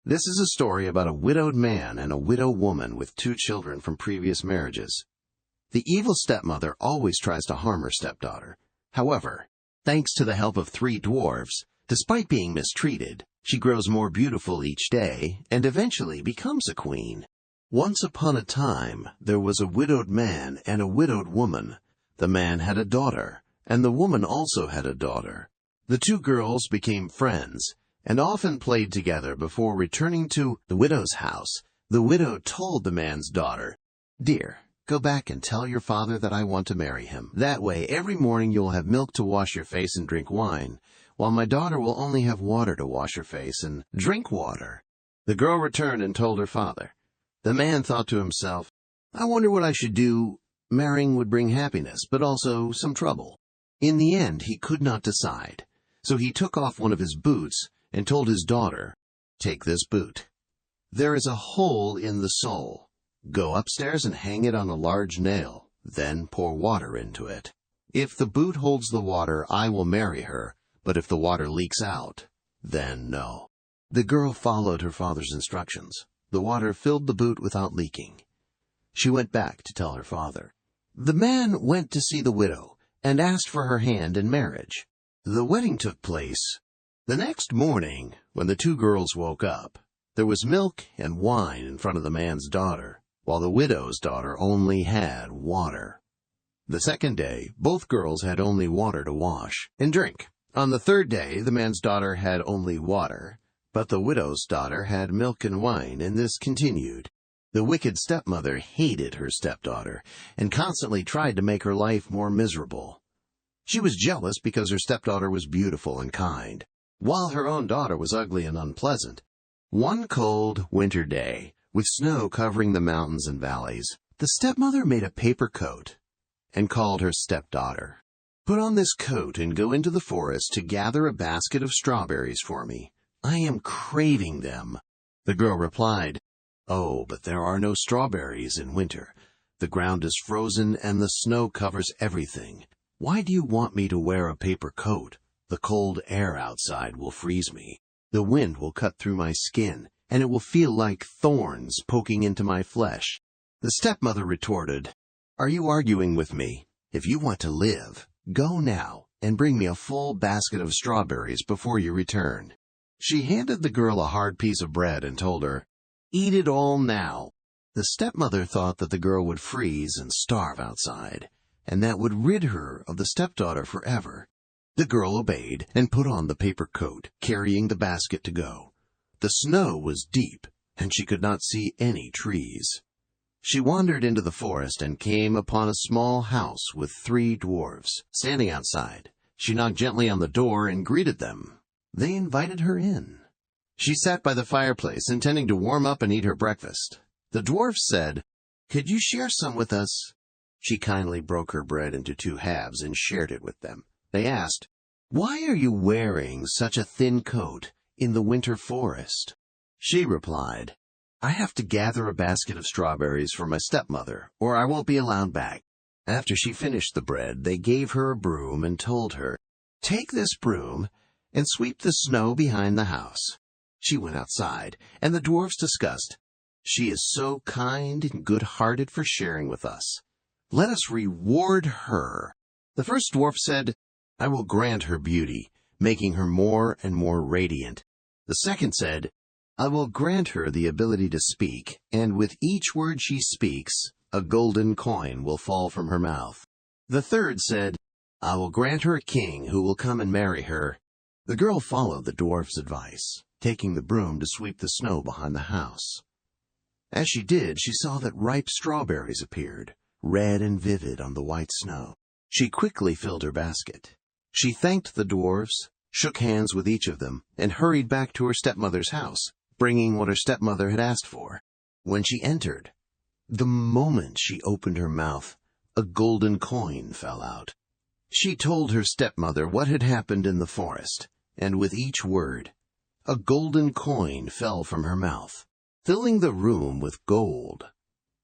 This is a story about a widowed man and a widow woman with 2 children from previous marriages. The evil stepmother always tries to harm her stepdaughter. However, thanks to the help of 3 dwarfs, despite being mistreated, she grows more beautiful each day and eventually becomes a queen. Once upon a time, there was a widowed man and a widowed woman. The man had a daughter, and the woman also had a daughter. The 2 girls became friends and often played together before returning to the widow's house. The widow told the man's daughter, "Dear, go back and tell your father that I want to marry him. That way, every morning you'll have milk to wash your face and drink wine, while my daughter will only have water to wash her face and drink water." The girl returned and told her father. The man thought to himself, "I wonder what I should do. Marrying would bring happiness, but also some trouble." In the end, he could not decide, so he took off one of his boots and told his daughter, "Take this boot. There is a hole in the sole. Go upstairs and hang it on a large nail, then pour water into it. If the boot holds the water, I will marry her, but if the water leaks out, then no." The girl followed her father's instructions. The water filled the boot without leaking. She went back to tell her father. The man went to see the widow and asked for her hand in marriage. The wedding took place. The next morning, when the 2 girls woke up, there was milk and wine in front of the man's daughter, while the widow's daughter only had water. The second day, both girls had only water to wash and drink. On the 3rd day, the man's daughter had only water, but the widow's daughter had milk and wine, and this continued. The wicked stepmother hated her stepdaughter and constantly tried to make her life more miserable. She was jealous because her stepdaughter was beautiful and kind, while her own daughter was ugly and unpleasant. One cold winter day, with snow covering the mountains and valleys, the stepmother made a paper coat and called her stepdaughter. "Put on this coat and go into the forest to gather a basket of strawberries for me. I am craving them." The girl replied, "Oh, but there are no strawberries in winter. The ground is frozen and the snow covers everything. Why do you want me to wear a paper coat? The cold air outside will freeze me. The wind will cut through my skin, and it will feel like thorns poking into my flesh." The stepmother retorted, "Are you arguing with me? If you want to live, go now and bring me a full basket of strawberries before you return." She handed the girl a hard piece of bread and told her, "Eat it all now." The stepmother thought that the girl would freeze and starve outside, and that would rid her of the stepdaughter forever. The girl obeyed and put on the paper coat, carrying the basket to go. The snow was deep, and she could not see any trees. She wandered into the forest and came upon a small house with 3 dwarfs standing outside. She knocked gently on the door and greeted them. They invited her in. She sat by the fireplace, intending to warm up and eat her breakfast. The dwarfs said, "Could you share some with us?" She kindly broke her bread into 2 halves and shared it with them. They asked, "Why are you wearing such a thin coat in the winter forest?" She replied, "I have to gather a basket of strawberries for my stepmother, or I won't be allowed back." After she finished the bread, they gave her a broom and told her, "Take this broom and sweep the snow behind the house." She went outside, and the dwarfs discussed, "She is so kind and good-hearted for sharing with us. Let us reward her." The first dwarf said, "I will grant her beauty, making her more and more radiant." The second said, "I will grant her the ability to speak, and with each word she speaks, a golden coin will fall from her mouth." The third said, "I will grant her a king who will come and marry her." The girl followed the dwarf's advice, taking the broom to sweep the snow behind the house. As she did, she saw that ripe strawberries appeared, red and vivid on the white snow. She quickly filled her basket. She thanked the dwarfs, shook hands with each of them, and hurried back to her stepmother's house, bringing what her stepmother had asked for. When she entered, the moment she opened her mouth, a golden coin fell out. She told her stepmother what had happened in the forest, and with each word, a golden coin fell from her mouth, filling the room with gold.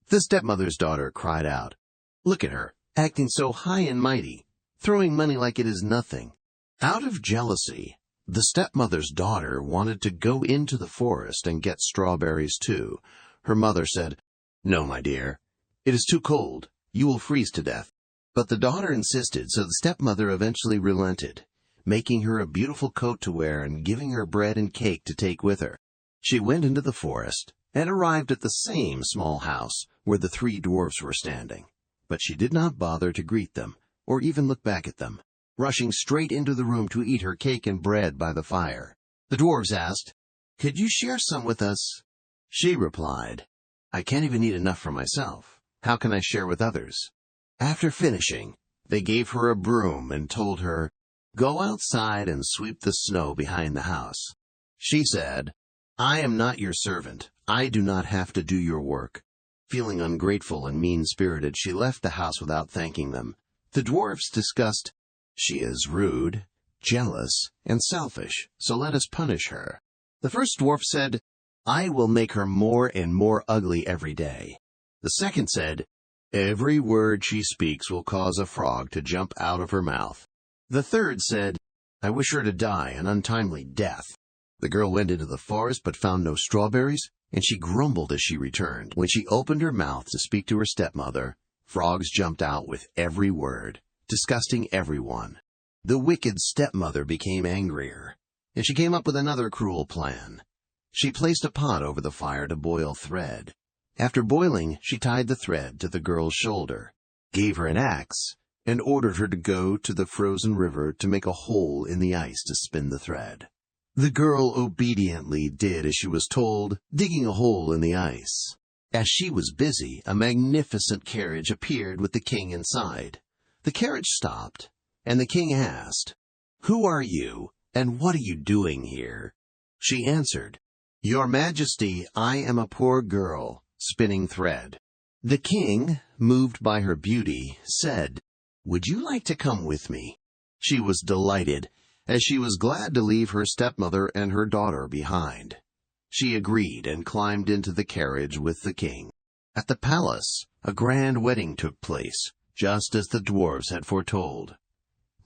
The stepmother's daughter cried out, "Look at her, acting so high and mighty, throwing money like it is nothing." Out of jealousy, The stepmother's daughter wanted to go into the forest and get strawberries too. Her mother said, "No, my dear, it is too cold. You will freeze to death." But the daughter insisted, so the stepmother eventually relented, making her a beautiful coat to wear and giving her bread and cake to take with her. She went into the forest and arrived at the same small house where the three dwarfs were standing. But she did not bother to greet them or even look back at them, rushing straight into the room to eat her cake and bread by the fire. The dwarfs asked, "Could you share some with us?" She replied, "I can't even eat enough for myself. How can I share with others?" After finishing, they gave her a broom and told her, "Go outside and sweep the snow behind the house." She said, "I am not your servant. I do not have to do your work." Feeling ungrateful and mean-spirited, she left the house without thanking them. The dwarfs discussed, "She is rude, jealous, and selfish, so let us punish her." The first dwarf said, "I will make her more and more ugly every day." The second said, "Every word she speaks will cause a frog to jump out of her mouth." The third said, "I wish her to die an untimely death." The girl went into the forest but found no strawberries, and she grumbled as she returned. When she opened her mouth to speak to her stepmother, frogs jumped out with every word, disgusting everyone. The wicked stepmother became angrier, and she came up with another cruel plan. She placed a pot over the fire to boil thread. After boiling, she tied the thread to the girl's shoulder, gave her an axe, and ordered her to go to the frozen river to make a hole in the ice to spin the thread. The girl obediently did as she was told, digging a hole in the ice. As she was busy, a magnificent carriage appeared with the king inside. The carriage stopped, and the king asked, "Who are you, and what are you doing here?" She answered, "Your Majesty, I am a poor girl, spinning thread." The king, moved by her beauty, said, "Would you like to come with me?" She was delighted, as she was glad to leave her stepmother and her daughter behind. She agreed and climbed into the carriage with the king. At the palace, a grand wedding took place, just as the dwarfs had foretold.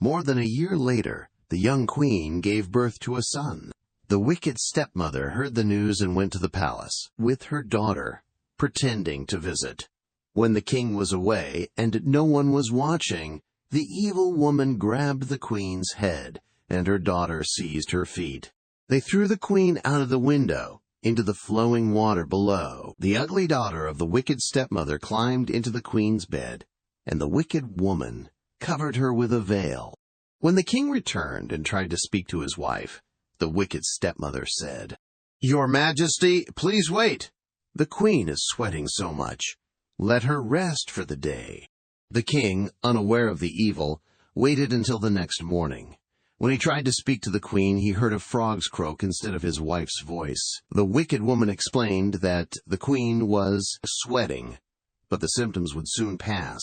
More than a year later, the young queen gave birth to a son. The wicked stepmother heard the news and went to the palace with her daughter, pretending to visit. When the king was away and no one was watching, the evil woman grabbed the queen's head, and her daughter seized her feet. They threw the queen out of the window into the flowing water below. The ugly daughter of the wicked stepmother climbed into the queen's bed, and the wicked woman covered her with a veil. When the king returned and tried to speak to his wife, the wicked stepmother said, "Your Majesty, please wait. The queen is sweating so much. Let her rest for the day." The king, unaware of the evil, waited until the next morning. When he tried to speak to the queen, he heard a frog's croak instead of his wife's voice. The wicked woman explained that the queen was sweating, but the symptoms would soon pass.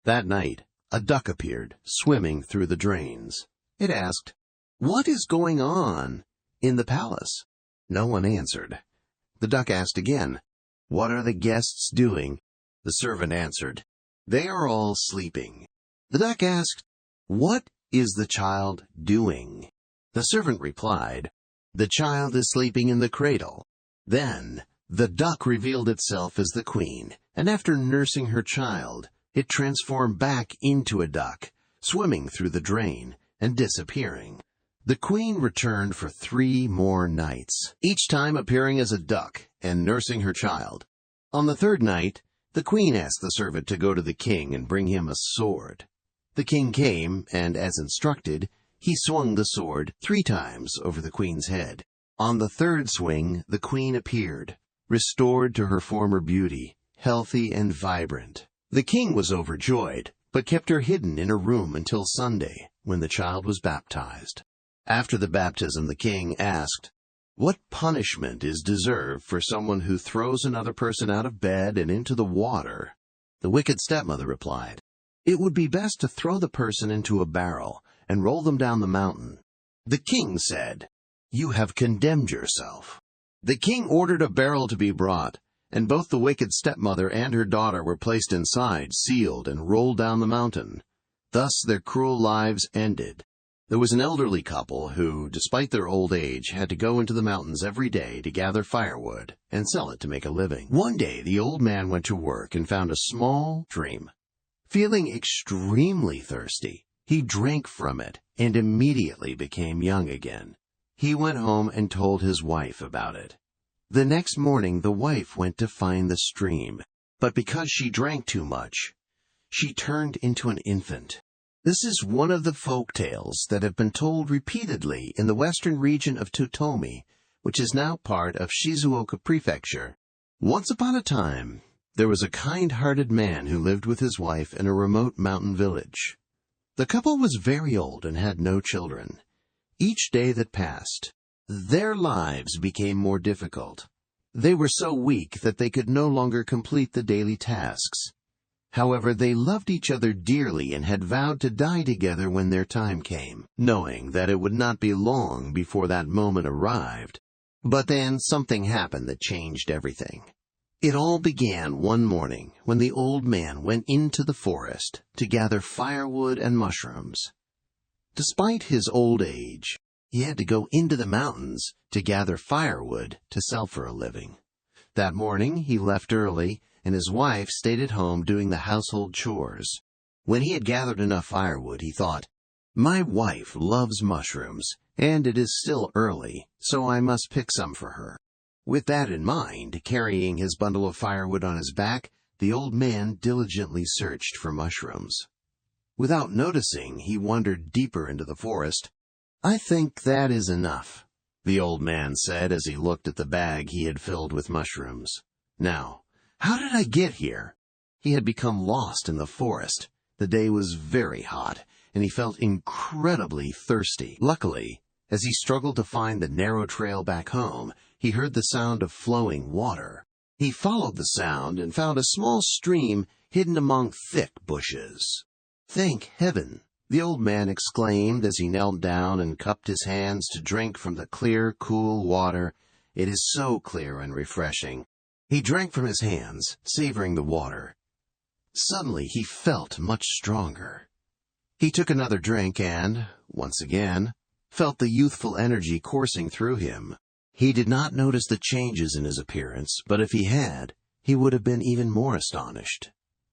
That night, a duck appeared, swimming through the drains. It asked, "What is going on in the palace?" No one answered. The duck asked again, "What are the guests doing?" The servant answered, "They are all sleeping." The duck asked, "What is the child doing?" The servant replied, "The child is sleeping in the cradle." Then the duck revealed itself as the queen, and after nursing her child, it transformed back into a duck, swimming through the drain and disappearing. The queen returned for 3 more nights, each time appearing as a duck and nursing her child. On the 3rd night, the queen asked the servant to go to the king and bring him a sword. The king came, and as instructed, he swung the sword 3 times over the queen's head. On the 3rd swing, the queen appeared, restored to her former beauty, healthy and vibrant. The king was overjoyed, but kept her hidden in a room until Sunday, when the child was baptized. After the baptism, the king asked, "What punishment is deserved for someone who throws another person out of bed and into the water?" The wicked stepmother replied, "It would be best to throw the person into a barrel and roll them down the mountain." The king said, "You have condemned yourself." The king ordered a barrel to be brought, and both the wicked stepmother and her daughter were placed inside, sealed, and rolled down the mountain. Thus their cruel lives ended. There was an elderly couple who, despite their old age, had to go into the mountains every day to gather firewood and sell it to make a living. One day, the old man went to work and found a small stream. Feeling extremely thirsty, he drank from it and immediately became young again. He went home and told his wife about it. The next morning, the wife went to find the stream, but because she drank too much, she turned into an infant. This is one of the folk tales that have been told repeatedly in the western region of Totomi, which is now part of Shizuoka Prefecture. Once upon a time, there was a kind-hearted man who lived with his wife in a remote mountain village. The couple was very old and had no children. Each day that passed, their lives became more difficult. They were so weak that they could no longer complete the daily tasks. However, they loved each other dearly and had vowed to die together when their time came, knowing that it would not be long before that moment arrived. But then something happened that changed everything. It all began one morning when the old man went into the forest to gather firewood and mushrooms. Despite his old age, he had to go into the mountains to gather firewood to sell for a living. That morning he left early, and his wife stayed at home doing the household chores. When he had gathered enough firewood, he thought, "My wife loves mushrooms, and it is still early, so I must pick some for her." With that in mind, carrying his bundle of firewood on his back, the old man diligently searched for mushrooms. Without noticing, he wandered deeper into the forest. "I think that is enough," the old man said as he looked at the bag he had filled with mushrooms. "Now, how did I get here?" He had become lost in the forest. The day was very hot, and he felt incredibly thirsty. Luckily, as he struggled to find the narrow trail back home, he heard the sound of flowing water. He followed the sound and found a small stream hidden among thick bushes. "Thank heaven!" the old man exclaimed as he knelt down and cupped his hands to drink from the clear, cool water. It is so clear and refreshing. He drank from his hands, savoring the water. Suddenly he felt much stronger. He took another drink and, once again, felt the youthful energy coursing through him. He did not notice the changes in his appearance, but if he had, he would have been even more astonished.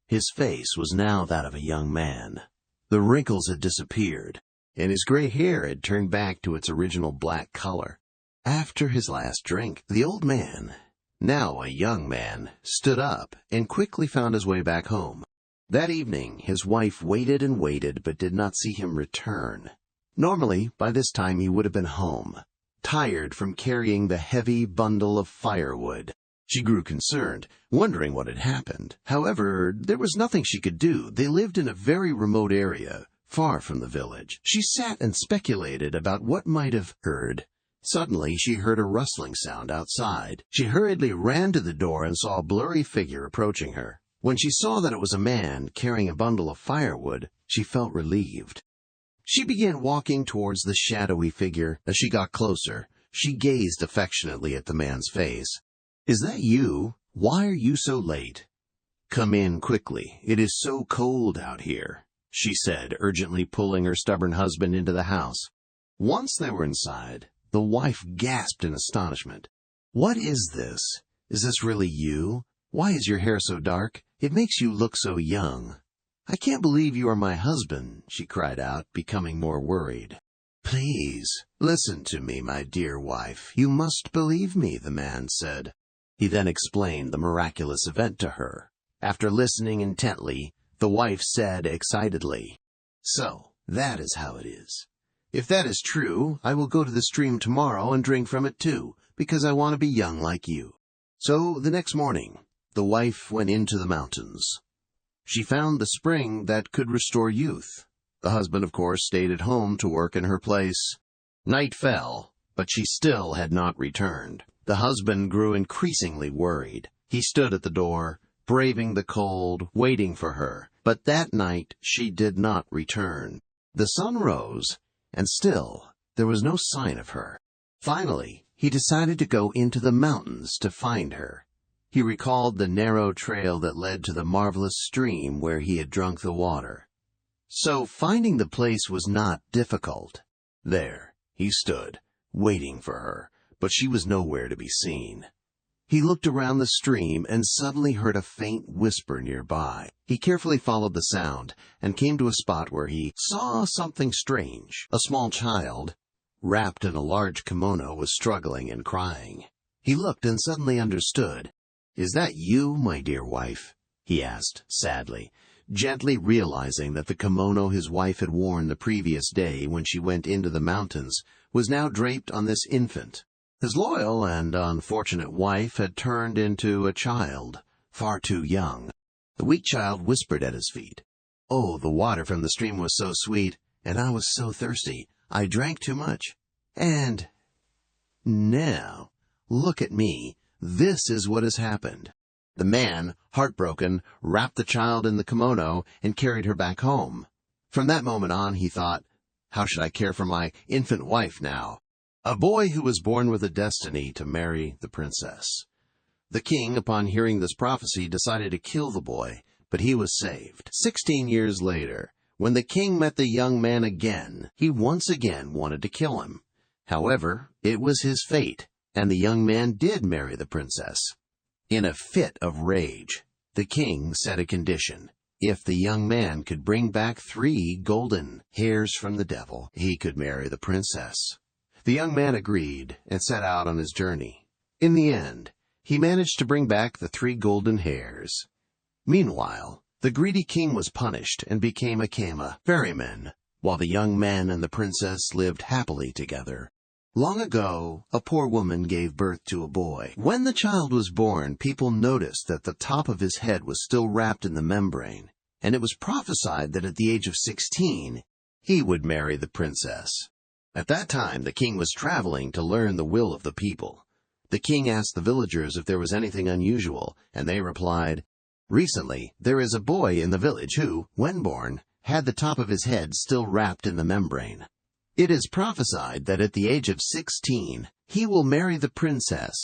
His face was now that of a young man. The wrinkles had disappeared, and his gray hair had turned back to its original black color. After his last drink, the old man, now a young man, stood up and quickly found his way back home. That evening, his wife waited and waited but did not see him return. Normally, by this time he would have been home, tired from carrying the heavy bundle of firewood. She grew concerned, wondering what had happened. However, there was nothing she could do. They lived in a very remote area, far from the village. She sat and speculated about what might have heard. Suddenly, she heard a rustling sound outside. She hurriedly ran to the door and saw a blurry figure approaching her. When she saw that it was a man carrying a bundle of firewood, she felt relieved. She began walking towards the shadowy figure. As she got closer, she gazed affectionately at the man's face. "Is that you? Why are you so late?" "Come in quickly. It is so cold out here," she said, urgently pulling her stubborn husband into the house. Once they were inside, the wife gasped in astonishment. "What is this? Is this really you? Why is your hair so dark? It makes you look so young." "I can't believe you are my husband," she cried out, becoming more worried. "Please, listen to me, my dear wife. You must believe me," the man said. He then explained the miraculous event to her. After listening intently, the wife said excitedly, "So, that is how it is. If that is true, I will go to the stream tomorrow and drink from it too, because I want to be young like you." So, the next morning, the wife went into the mountains. She found the spring that could restore youth. The husband, of course, stayed at home to work in her place. Night fell, but she still had not returned. The husband grew increasingly worried. He stood at the door, braving the cold, waiting for her. But that night she did not return. The sun rose, and still there was no sign of her. Finally, he decided to go into the mountains to find her. He recalled the narrow trail that led to the marvelous stream where he had drunk the water. So finding the place was not difficult. There he stood, waiting for her, but she was nowhere to be seen. He looked around the stream and suddenly heard a faint whisper nearby. He carefully followed the sound and came to a spot where he saw something strange. A small child, wrapped in a large kimono, was struggling and crying. He looked and suddenly understood. "Is that you, my dear wife?" he asked sadly, gently realizing that the kimono his wife had worn the previous day when she went into the mountains was now draped on this infant. His loyal and unfortunate wife had turned into a child, far too young. The weak child whispered at his feet, "Oh, the water from the stream was so sweet, and I was so thirsty. I drank too much. And now, look at me. This is what has happened." The man, heartbroken, wrapped the child in the kimono and carried her back home. From that moment on, he thought, "How should I care for my infant wife now?" A boy who was born with a destiny to marry the princess. The king, upon hearing this prophecy, decided to kill the boy, but he was saved. 16 years later, when the king met the young man again, he once again wanted to kill him. However, it was his fate, and the young man did marry the princess. In a fit of rage, the king set a condition. If the young man could bring back 3 golden hairs from the devil, he could marry the princess. The young man agreed and set out on his journey. In the end, he managed to bring back the 3 golden hairs. Meanwhile, the greedy king was punished and became a kama, ferryman, while the young man and the princess lived happily together. Long ago, a poor woman gave birth to a boy. When the child was born, people noticed that the top of his head was still wrapped in the membrane, and it was prophesied that at the age of 16, he would marry the princess. At that time, the king was traveling to learn the will of the people. The king asked the villagers if there was anything unusual, and they replied, "Recently, there is a boy in the village who, when born, had the top of his head still wrapped in the membrane. It is prophesied that at the age of 16, he will marry the princess."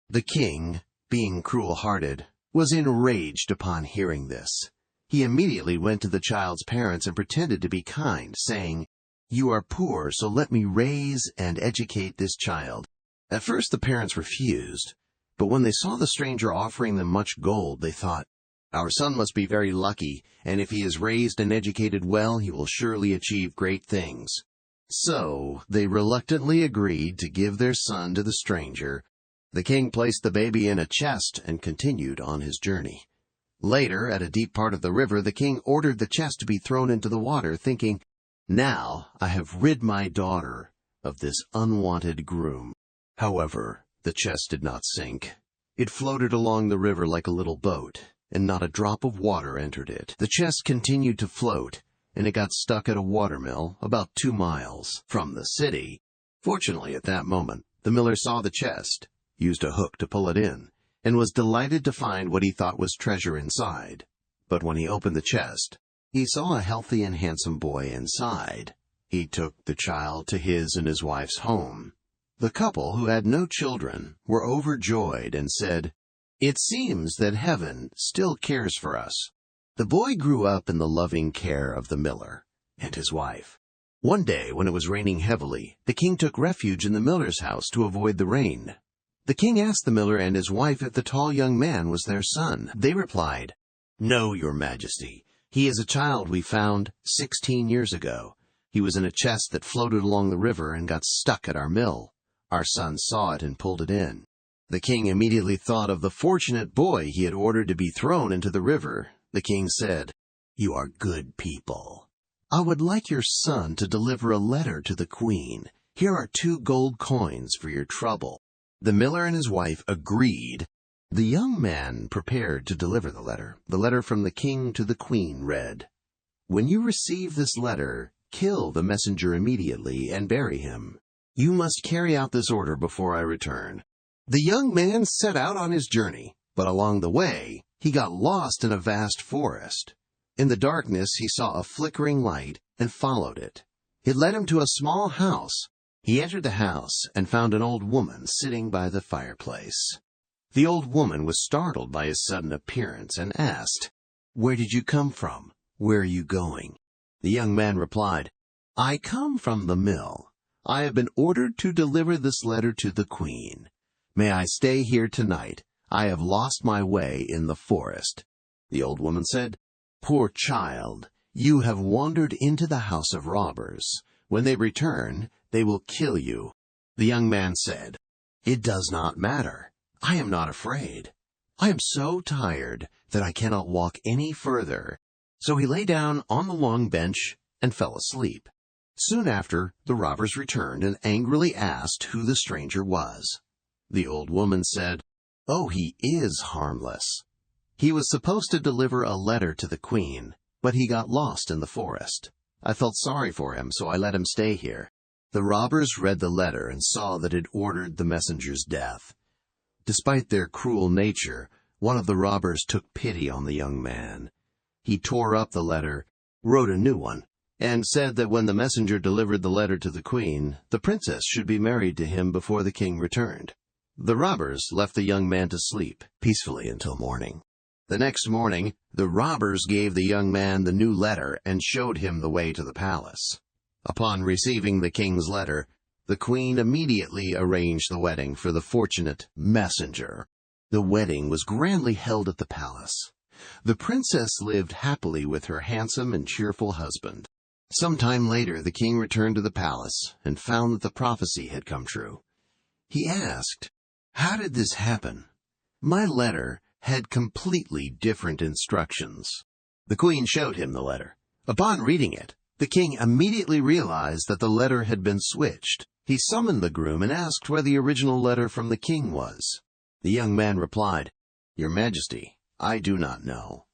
The king, being cruel-hearted, was enraged upon hearing this. He immediately went to the child's parents and pretended to be kind, saying, "You are poor, so let me raise and educate this child." At first the parents refused, but when they saw the stranger offering them much gold, they thought, "Our son must be very lucky, and if he is raised and educated well, he will surely achieve great things." So they reluctantly agreed to give their son to the stranger. The king placed the baby in a chest and continued on his journey. Later, at a deep part of the river, the king ordered the chest to be thrown into the water, thinking, "Now I have rid my daughter of this unwanted groom." However, the chest did not sink. It floated along the river like a little boat, and not a drop of water entered it. The chest continued to float, and it got stuck at a watermill about 2 miles from the city. Fortunately, at that moment, the miller saw the chest, used a hook to pull it in, and was delighted to find what he thought was treasure inside. But when he opened the chest, he saw a healthy and handsome boy inside. He took the child to his and his wife's home. The couple, who had no children, were overjoyed and said, "It seems that heaven still cares for us." The boy grew up in the loving care of the miller and his wife. One day, when it was raining heavily, the king took refuge in the miller's house to avoid the rain. The king asked the miller and his wife if the tall young man was their son. They replied, "No, your majesty. He is a child we found 16 years ago. He was in a chest that floated along the river and got stuck at our mill. Our son saw it and pulled it in." The king immediately thought of the fortunate boy he had ordered to be thrown into the river. The king said, "You are good people. I would like your son to deliver a letter to the queen. Here are 2 gold coins for your trouble." The miller and his wife agreed. The young man prepared to deliver the letter. The letter from the king to the queen read, "When you receive this letter, kill the messenger immediately and bury him. You must carry out this order before I return." The young man set out on his journey, but along the way, he got lost in a vast forest. In the darkness, he saw a flickering light and followed it. It led him to a small house. He entered the house and found an old woman sitting by the fireplace. The old woman was startled by his sudden appearance and asked, "Where did you come from? Where are you going?" The young man replied, "I come from the mill. I have been ordered to deliver this letter to the queen. May I stay here tonight? I have lost my way in the forest." The old woman said, "Poor child, you have wandered into the house of robbers. When they return, they will kill you." The young man said, "It does not matter. I am not afraid. I am so tired that I cannot walk any further." So he lay down on the long bench and fell asleep. Soon after, the robbers returned and angrily asked who the stranger was. The old woman said, "Oh, he is harmless. He was supposed to deliver a letter to the queen, but he got lost in the forest. I felt sorry for him, so I let him stay here." The robbers read the letter and saw that it ordered the messenger's death. Despite their cruel nature, one of the robbers took pity on the young man. He tore up the letter, wrote a new one, and said that when the messenger delivered the letter to the queen, the princess should be married to him before the king returned. The robbers left the young man to sleep peacefully until morning. The next morning, the robbers gave the young man the new letter and showed him the way to the palace. Upon receiving the king's letter, the queen immediately arranged the wedding for the fortunate messenger. The wedding was grandly held at the palace. The princess lived happily with her handsome and cheerful husband. Some time later, the king returned to the palace and found that the prophecy had come true. He asked, "How did this happen? My letter had completely different instructions." The queen showed him the letter. Upon reading it, the king immediately realized that the letter had been switched. He summoned the groom and asked where the original letter from the king was. The young man replied, "Your Majesty, I do not know.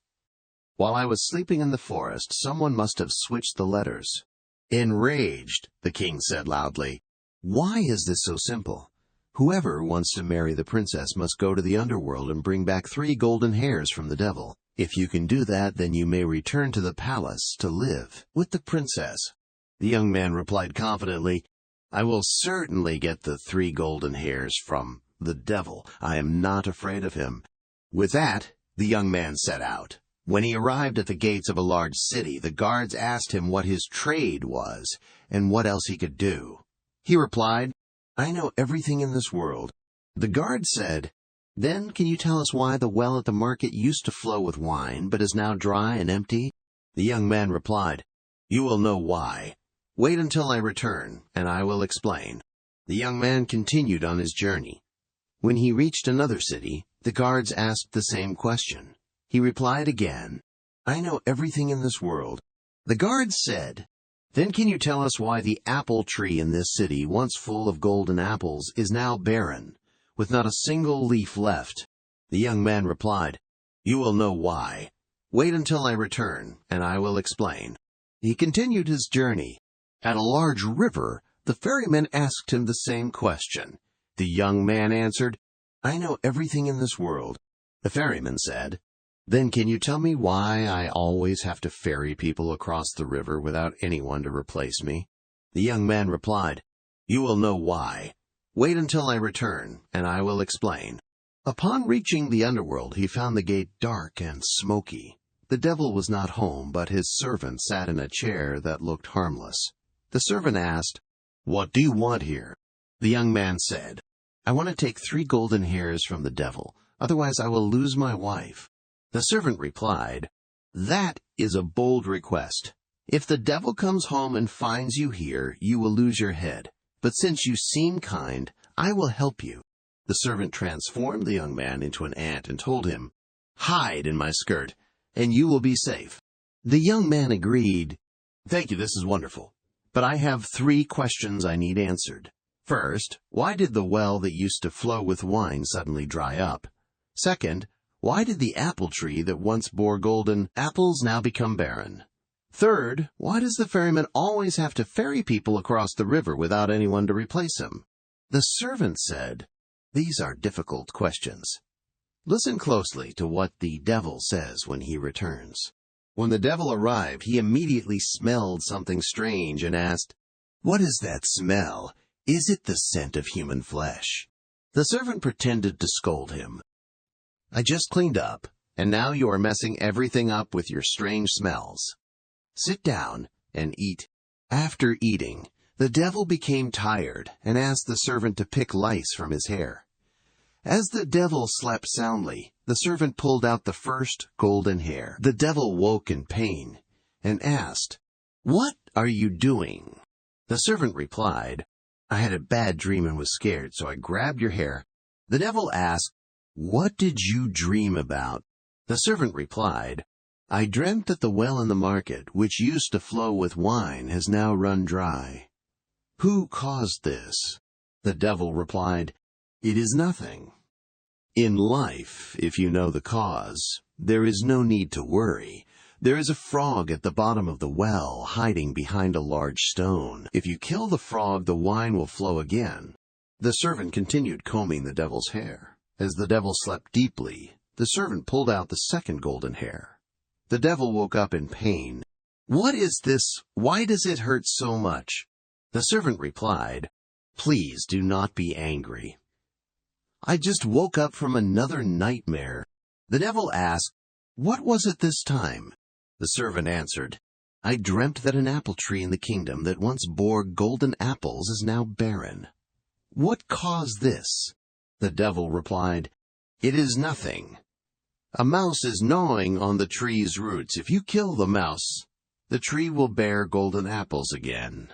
While I was sleeping in the forest, someone must have switched the letters." Enraged, the king said loudly, "Why is this so simple? Whoever wants to marry the princess must go to the underworld and bring back 3 golden hairs from the devil. If you can do that, then you may return to the palace to live with the princess." The young man replied confidently, "I will certainly get the 3 golden hairs from the devil. I am not afraid of him." With that, the young man set out. When he arrived at the gates of a large city, the guards asked him what his trade was and what else he could do. He replied, "I know everything in this world." The guard said, "Then can you tell us why the well at the market used to flow with wine, but is now dry and empty?" The young man replied, "You will know why. Wait until I return, and I will explain." The young man continued on his journey. When he reached another city, the guards asked the same question. He replied again, "I know everything in this world." The guards said, "Then can you tell us why the apple tree in this city, once full of golden apples, is now barren, with not a single leaf left?" The young man replied, "You will know why. Wait until I return, and I will explain." He continued his journey. At a large river, the ferryman asked him the same question. The young man answered, "I know everything in this world." The ferryman said, "Then can you tell me why I always have to ferry people across the river without anyone to replace me?" The young man replied, "You will know why. Wait until I return, and I will explain." Upon reaching the underworld, he found the gate dark and smoky. The devil was not home, but his servant sat in a chair that looked harmless. The servant asked, "What do you want here?" The young man said, "I want to take 3 golden hairs from the devil, otherwise I will lose my wife." The servant replied, "That is a bold request. If the devil comes home and finds you here, you will lose your head. But since you seem kind, I will help you." The servant transformed the young man into an ant and told him, "Hide in my skirt, and you will be safe." The young man agreed. "Thank you, this is wonderful. But I have 3 questions I need answered. First, why did the well that used to flow with wine suddenly dry up? Second, why did the apple tree that once bore golden apples now become barren? Third, why does the ferryman always have to ferry people across the river without anyone to replace him?" The servant said, "These are difficult questions. Listen closely to what the devil says when he returns." When the devil arrived, he immediately smelled something strange and asked, "What is that smell? Is it the scent of human flesh?" The servant pretended to scold him. "I just cleaned up, and now you are messing everything up with your strange smells. Sit down, and eat. After eating, the devil became tired and asked the servant to pick lice from his hair. As the devil slept soundly, the servant pulled out the first golden hair. The devil woke in pain and asked, "What are you doing?" The servant replied, "I had a bad dream and was scared, so I grabbed your hair." The devil asked, "What did you dream about?" The servant replied, "I dreamt that the well in the market, which used to flow with wine, has now run dry." "Who caused this?" The devil replied, "It is nothing." In life, if you know the cause, there is no need to worry. There is a frog at the bottom of the well, hiding behind a large stone. If you kill the frog, the wine will flow again. The servant continued combing the devil's hair. As the devil slept deeply, the servant pulled out the second golden hair. The devil woke up in pain. "What is this? Why does it hurt so much?" The servant replied, "Please do not be angry. I just woke up from another nightmare." The devil asked, "What was it this time?" The servant answered, "I dreamt that an apple tree in the kingdom that once bore golden apples is now barren." "What caused this?" The devil replied, "It is nothing. A mouse is gnawing on the tree's roots. If you kill the mouse, the tree will bear golden apples again.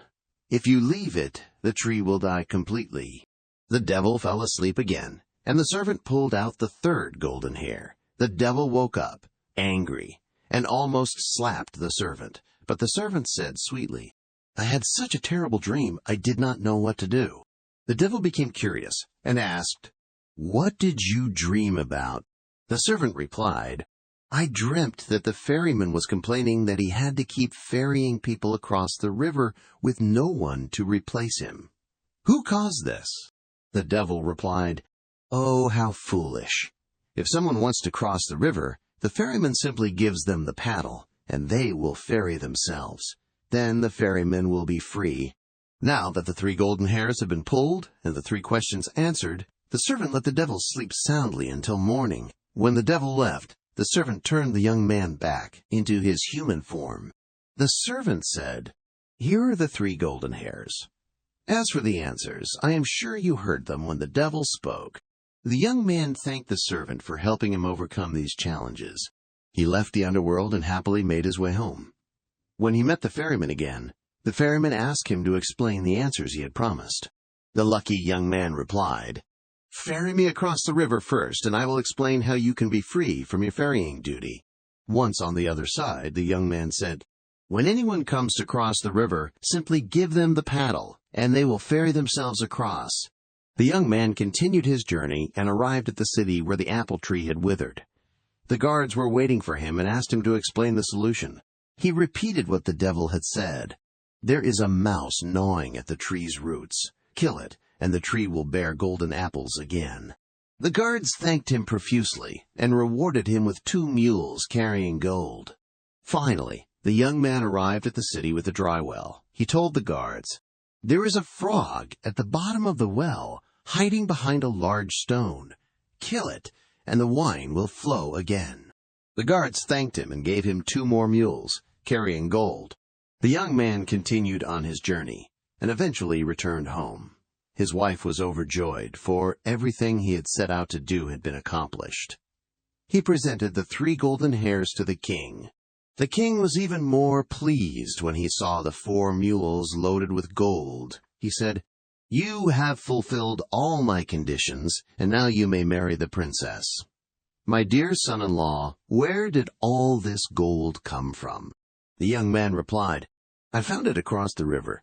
If you leave it, the tree will die completely." The devil fell asleep again, and the servant pulled out the third golden hair. The devil woke up, angry, and almost slapped the servant. But the servant said sweetly, "I had such a terrible dream, I did not know what to do." The devil became curious and asked, "What did you dream about?" The servant replied, "I dreamt that the ferryman was complaining that he had to keep ferrying people across the river with no one to replace him." "Who caused this?" The devil replied, "Oh, how foolish. If someone wants to cross the river, the ferryman simply gives them the paddle, and they will ferry themselves. Then the ferryman will be free." Now that the 3 golden hairs had been pulled and the 3 questions answered, the servant let the devil sleep soundly until morning. When the devil left, the servant turned the young man back into his human form. The servant said, "Here are the 3 golden hairs. As for the answers, I am sure you heard them when the devil spoke." The young man thanked the servant for helping him overcome these challenges. He left the underworld and happily made his way home. When he met the ferryman again, the ferryman asked him to explain the answers he had promised. The lucky young man replied, "Ferry me across the river first, and I will explain how you can be free from your ferrying duty." Once on the other side, the young man said, "When anyone comes to cross the river, simply give them the paddle, and they will ferry themselves across." The young man continued his journey and arrived at the city where the apple tree had withered. The guards were waiting for him and asked him to explain the solution. He repeated what the devil had said. "There is a mouse gnawing at the tree's roots. Kill it, and the tree will bear golden apples again." The guards thanked him profusely and rewarded him with 2 mules carrying gold. Finally, the young man arrived at the city with a dry well. He told the guards, "There is a frog at the bottom of the well, hiding behind a large stone. Kill it, and the wine will flow again." The guards thanked him and gave him 2 more mules, carrying gold. The young man continued on his journey, and eventually returned home. His wife was overjoyed, for everything he had set out to do had been accomplished. He presented the 3 golden hairs to the king. The king was even more pleased when he saw the 4 mules loaded with gold. He said, "You have fulfilled all my conditions, and now you may marry the princess." "My dear son-in-law, where did all this gold come from?" The young man replied, "I found it across the river.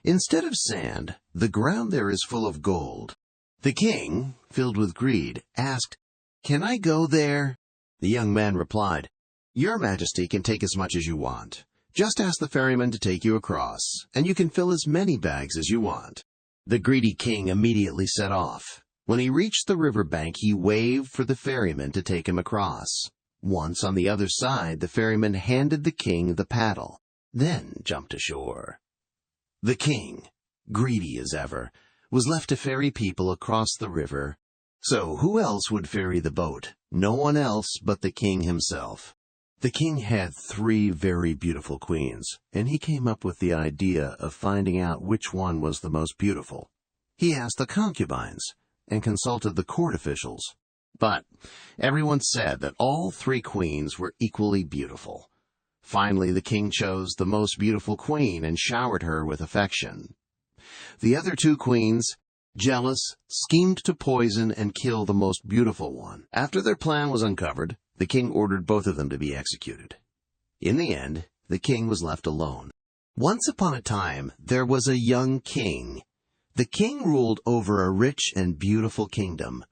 Instead of sand, the ground there is full of gold." The king, filled with greed, asked, "Can I go there?" The young man replied, "Your Majesty can take as much as you want. Just ask the ferryman to take you across, and you can fill as many bags as you want." The greedy king immediately set off. When he reached the river bank, he waved for the ferryman to take him across. Once on the other side, the ferryman handed the king the paddle, then jumped ashore. The king, greedy as ever, was left to ferry people across the river. So who else would ferry the boat? No one else but the king himself. The king had 3 very beautiful queens, and he came up with the idea of finding out which one was the most beautiful. He asked the concubines and consulted the court officials. But everyone said that all 3 queens were equally beautiful. Finally, the king chose the most beautiful queen and showered her with affection. The other 2 queens, jealous, schemed to poison and kill the most beautiful one. After their plan was uncovered, the king ordered both of them to be executed. In the end, the king was left alone. Once upon a time, there was a young king. The king ruled over a rich and beautiful kingdom,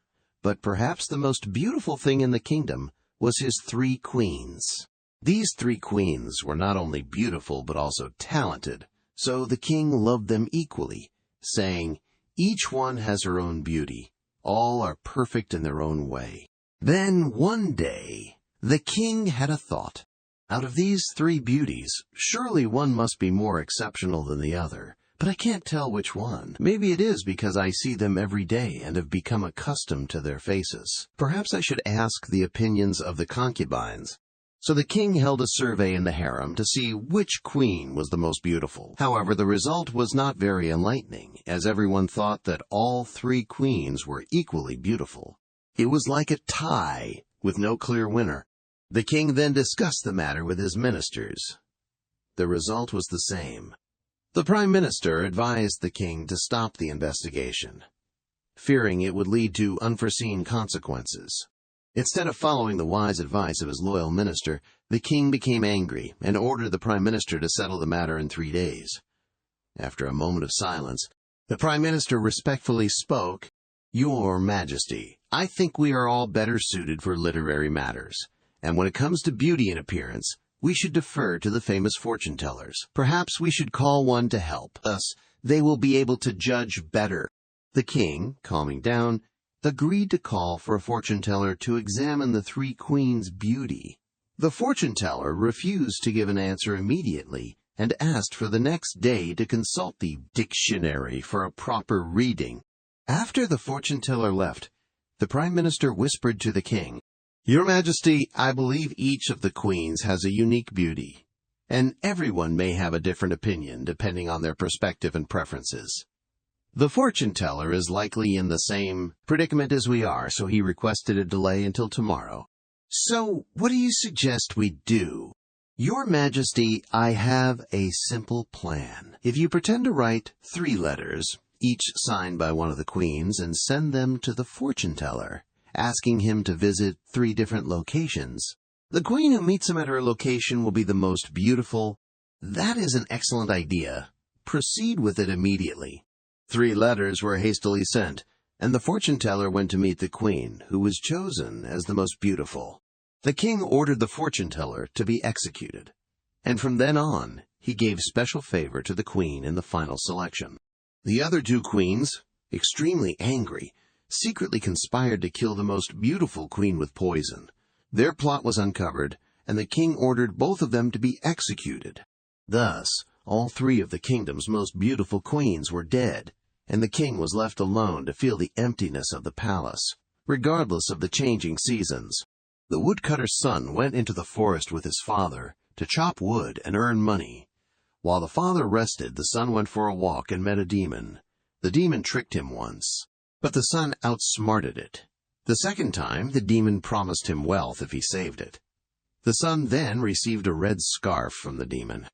but perhaps the most beautiful thing in the kingdom was his 3 queens. These 3 queens were not only beautiful but also talented, so the king loved them equally, saying, "Each one has her own beauty. All are perfect in their own way." Then one day, the king had a thought. Out of these 3 beauties, surely one must be more exceptional than the other, but I can't tell which one. Maybe it is because I see them every day and have become accustomed to their faces. Perhaps I should ask the opinions of the concubines. So the king held a survey in the harem to see which queen was the most beautiful. However, the result was not very enlightening, as everyone thought that all 3 queens were equally beautiful. It was like a tie, with no clear winner. The king then discussed the matter with his ministers. The result was the same. The prime minister advised the king to stop the investigation, fearing it would lead to unforeseen consequences. Instead of following the wise advice of his loyal minister, the king became angry and ordered the prime minister to settle the matter in 3 days. After a moment of silence, the prime minister respectfully spoke, "Your Majesty, I think we are all better suited for literary matters, and when it comes to beauty and appearance, we should defer to the famous fortune-tellers. Perhaps we should call one to help us. They will be able to judge better." The king, calming down, agreed to call for a fortune-teller to examine the 3 queens' beauty. The fortune-teller refused to give an answer immediately and asked for the next day to consult the dictionary for a proper reading. After the fortune-teller left, the prime minister whispered to the king, "Your Majesty, I believe each of the queens has a unique beauty, and everyone may have a different opinion depending on their perspective and preferences. The fortune-teller is likely in the same predicament as we are, so he requested a delay until tomorrow. So, what do you suggest we do?" "Your Majesty, I have a simple plan. If you pretend to write 3 letters, each signed by one of the queens, and send them to the fortune-teller, asking him to visit 3 different locations, the queen who meets him at her location will be the most beautiful." "That is an excellent idea. Proceed with it immediately." 3 letters were hastily sent, and the fortune-teller went to meet the queen, who was chosen as the most beautiful. The king ordered the fortune-teller to be executed, and from then on, he gave special favor to the queen in the final selection. The other 2 queens, extremely angry, secretly conspired to kill the most beautiful queen with poison. Their plot was uncovered, and the king ordered both of them to be executed. Thus, all 3 of the kingdom's most beautiful queens were dead, and the king was left alone to feel the emptiness of the palace, regardless of the changing seasons. The woodcutter's son went into the forest with his father to chop wood and earn money. While the father rested, the son went for a walk and met a demon. The demon tricked him once, but the son outsmarted it. The second time, the demon promised him wealth if he saved it. The son then received a red scarf from the demon.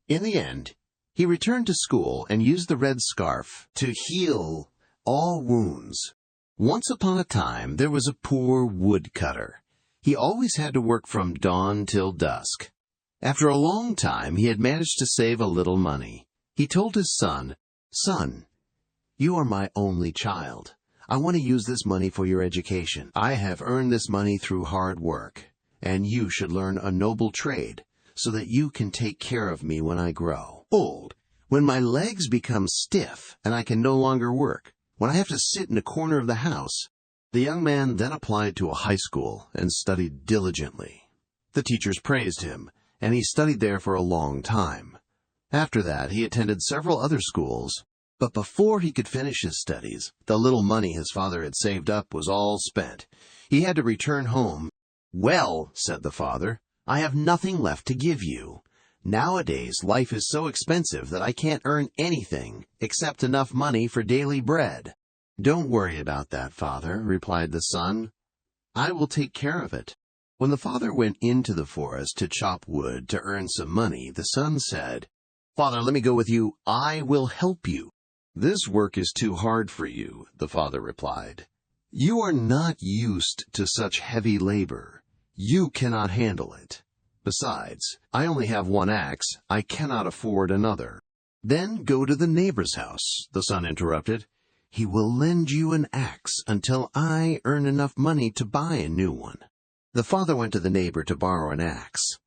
In the end, he returned to school and used the red scarf to heal all wounds. Once upon a time, there was a poor woodcutter. He always had to work from dawn till dusk. After a long time, he had managed to save a little money. He told his son, "Son, you are my only child. I want to use this money for your education. I have earned this money through hard work, and you should learn a noble trade so that you can take care of me when I grow old. When my legs become stiff and I can no longer work, when I have to sit in a corner of the house." The young man then applied to a high school and studied diligently. The teachers praised him, and he studied there for a long time. After that, he attended several other schools, but before he could finish his studies, the little money his father had saved up was all spent. He had to return home. "Well," said the father, I have nothing left to give you. Nowadays, life is so expensive that I can't earn anything except enough money for daily bread." "Don't worry about that, father," replied the son. "I will take care of it." When the father went into the forest to chop wood to earn some money, the son said, "Father, let me go with you. I will help you." "This work is too hard for you," the father replied. "You are not used to such heavy labor. You cannot handle it. Besides, I only have one axe. I cannot afford another." "Then go to the neighbor's house," the son interrupted. "He will lend you an axe until I earn enough money to buy a new one." The father went to the neighbor to borrow an axe.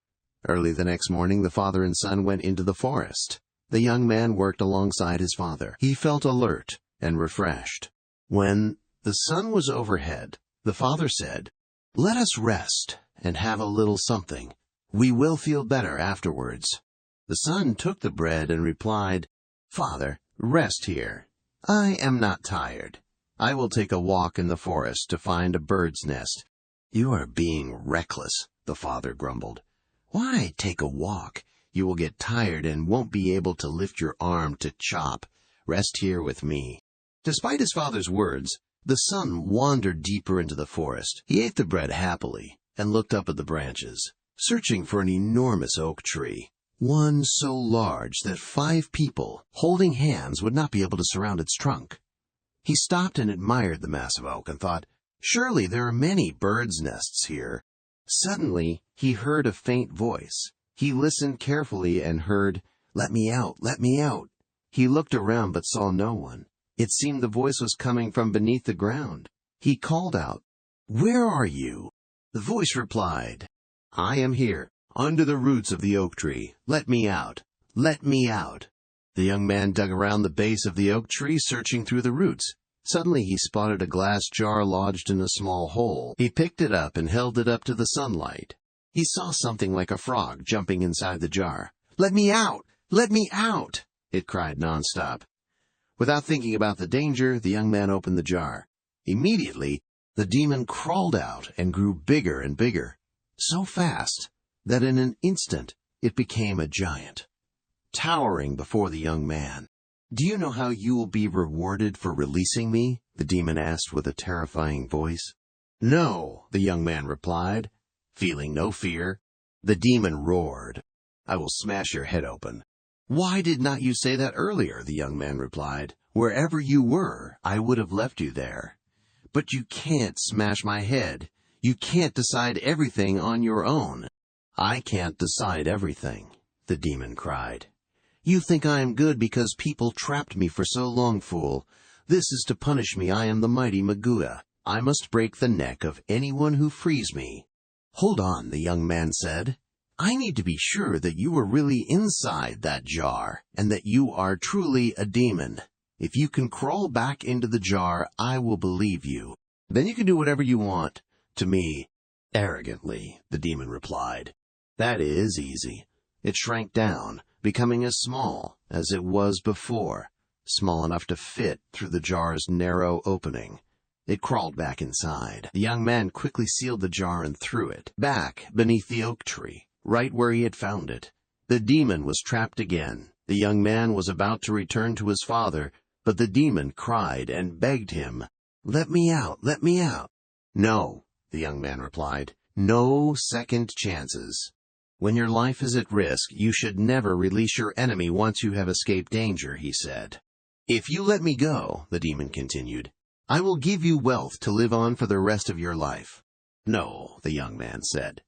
Early the next morning, the father and son went into the forest. The young man worked alongside his father. He felt alert and refreshed. When the sun was overhead, the father said, "Let us rest and have a little something. We will feel better afterwards." The son took the bread and replied, "Father, rest here. I am not tired. I will take a walk in the forest to find a bird's nest." "You are being reckless," the father grumbled. "Why take a walk? You will get tired and won't be able to lift your arm to chop. Rest here with me." Despite his father's words, the son wandered deeper into the forest. He ate the bread happily and looked up at the branches, searching for an enormous oak tree, one so large that 5 people, holding hands, would not be able to surround its trunk. He stopped and admired the massive oak and thought, "Surely there are many birds' nests here." Suddenly, he heard a faint voice. He listened carefully and heard, "Let me out, let me out." He looked around but saw no one. It seemed the voice was coming from beneath the ground. He called out, "Where are you?" The voice replied, "I am here, under the roots of the oak tree. Let me out, let me out." The young man dug around the base of the oak tree, searching through the roots. Suddenly he spotted a glass jar lodged in a small hole. He picked it up and held it up to the sunlight. He saw something like a frog jumping inside the jar. "Let me out! Let me out!" it cried nonstop. Without thinking about the danger, the young man opened the jar. Immediately, the demon crawled out and grew bigger and bigger, so fast that in an instant it became a giant, towering before the young man. "Do you know how you will be rewarded for releasing me?" the demon asked with a terrifying voice. "No," the young man replied, feeling no fear. The demon roared, "I will smash your head open." "Why did not you say that earlier?" the young man replied. "Wherever you were, I would have left you there. But you can't smash my head. You can't decide everything on your own." "I can't decide everything," the demon cried. "You think I am good because people trapped me for so long, fool. This is to punish me. I am the mighty Magua. I must break the neck of anyone who frees me." "Hold on," the young man said. "I need to be sure that you are really inside that jar and that you are truly a demon. If you can crawl back into the jar, I will believe you. Then you can do whatever you want to me." Arrogantly, the demon replied, "That is easy." It shrank down, becoming as small as it was before, small enough to fit through the jar's narrow opening. It crawled back inside. The young man quickly sealed the jar and threw it back beneath the oak tree, right where he had found it. The demon was trapped again. The young man was about to return to his father, but the demon cried and begged him, "Let me out, let me out." "No," the young man replied, "no second chances. When your life is at risk, you should never release your enemy once you have escaped danger," he said. "If you let me go," the demon continued, "I will give you wealth to live on for the rest of your life." "No," the young man said.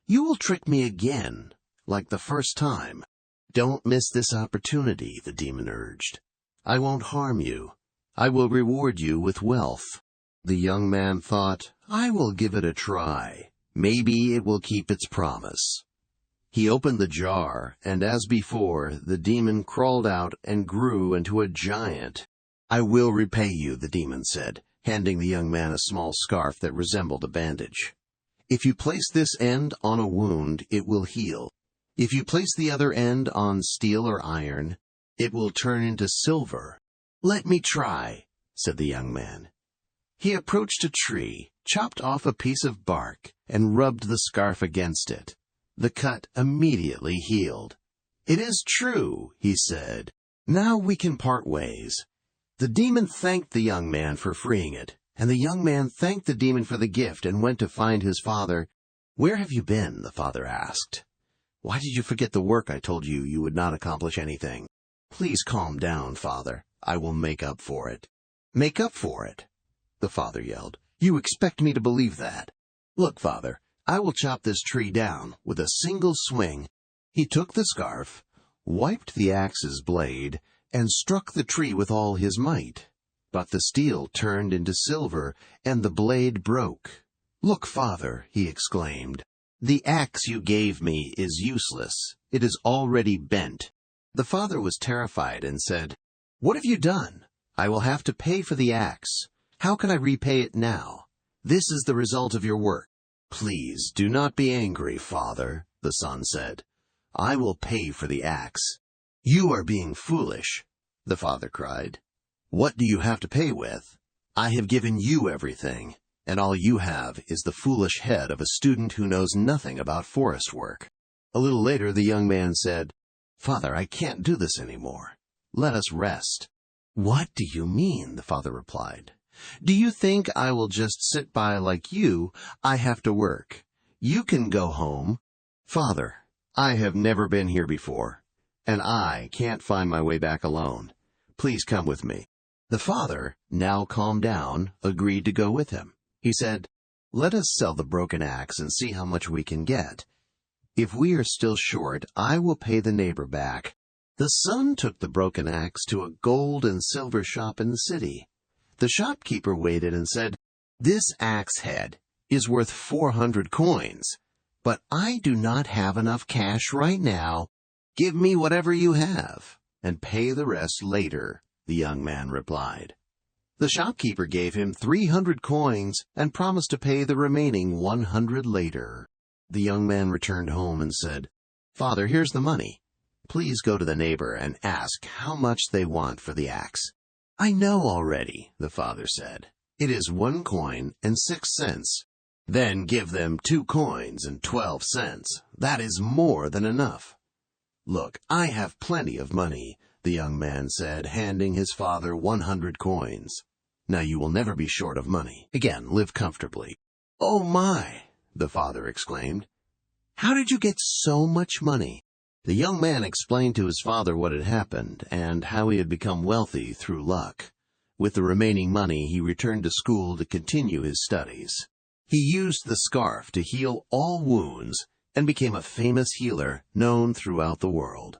"You will trick me again, like the first time." "Don't miss this opportunity," the demon urged. "I won't harm you. I will reward you with wealth." The young man thought, "I will give it a try. Maybe it will keep its promise." He opened the jar, and as before, the demon crawled out and grew into a giant. "I will repay you," the demon said, handing the young man a small scarf that resembled a bandage. "If you place this end on a wound, it will heal. If you place the other end on steel or iron, it will turn into silver." "Let me try," said the young man. He approached a tree, chopped off a piece of bark, and rubbed the scarf against it. The cut immediately healed. "It is true," he said. "Now we can part ways." The demon thanked the young man for freeing it, and the young man thanked the demon for the gift and went to find his father. "Where have you been?" the father asked. "Why did you forget the work I told you you would not accomplish anything?" "Please calm down, father. I will make up for it." "Make up for it?" the father yelled. "You expect me to believe that? Look, father, I will chop this tree down with a single swing." He took the scarf, wiped the axe's blade, and struck the tree with all his might. But the steel turned into silver, and the blade broke. "Look, father," he exclaimed, "the axe you gave me is useless. It is already bent." The father was terrified and said, "What have you done? I will have to pay for the axe. How can I repay it now? This is the result of your work." "Please do not be angry, father," the son said. "I will pay for the axe." "You are being foolish," the father cried. "What do you have to pay with? I have given you everything, and all you have is the foolish head of a student who knows nothing about forest work." A little later, the young man said, "Father, I can't do this anymore. Let us rest." "What do you mean?" the father replied. "Do you think I will just sit by like you? I have to work. You can go home." "Father, I have never been here before, and I can't find my way back alone. Please come with me." The father, now calmed down, agreed to go with him. He said, "Let us sell the broken axe and see how much we can get. If we are still short, I will pay the neighbor back." The son took the broken axe to a gold and silver shop in the city. The shopkeeper waited and said, "This axe head is worth 400 coins, but I do not have enough cash right now. Give me whatever you have, and pay the rest later," the young man replied. The shopkeeper gave him 300 coins and promised to pay the remaining 100 later. The young man returned home and said, "Father, here's the money. Please go to the neighbor and ask how much they want for the axe." "I know already," the father said. "It is 1 coin and 6 cents. Then give them 2 coins and 12 cents. That is more than enough." "Look, I have plenty of money," the young man said, handing his father 100 coins. "Now you will never be short of money. Again, live comfortably." "Oh my!" the father exclaimed. "How did you get so much money?" The young man explained to his father what had happened and how he had become wealthy through luck. With the remaining money, he returned to school to continue his studies. He used the scarf to heal all wounds and became a famous healer known throughout the world.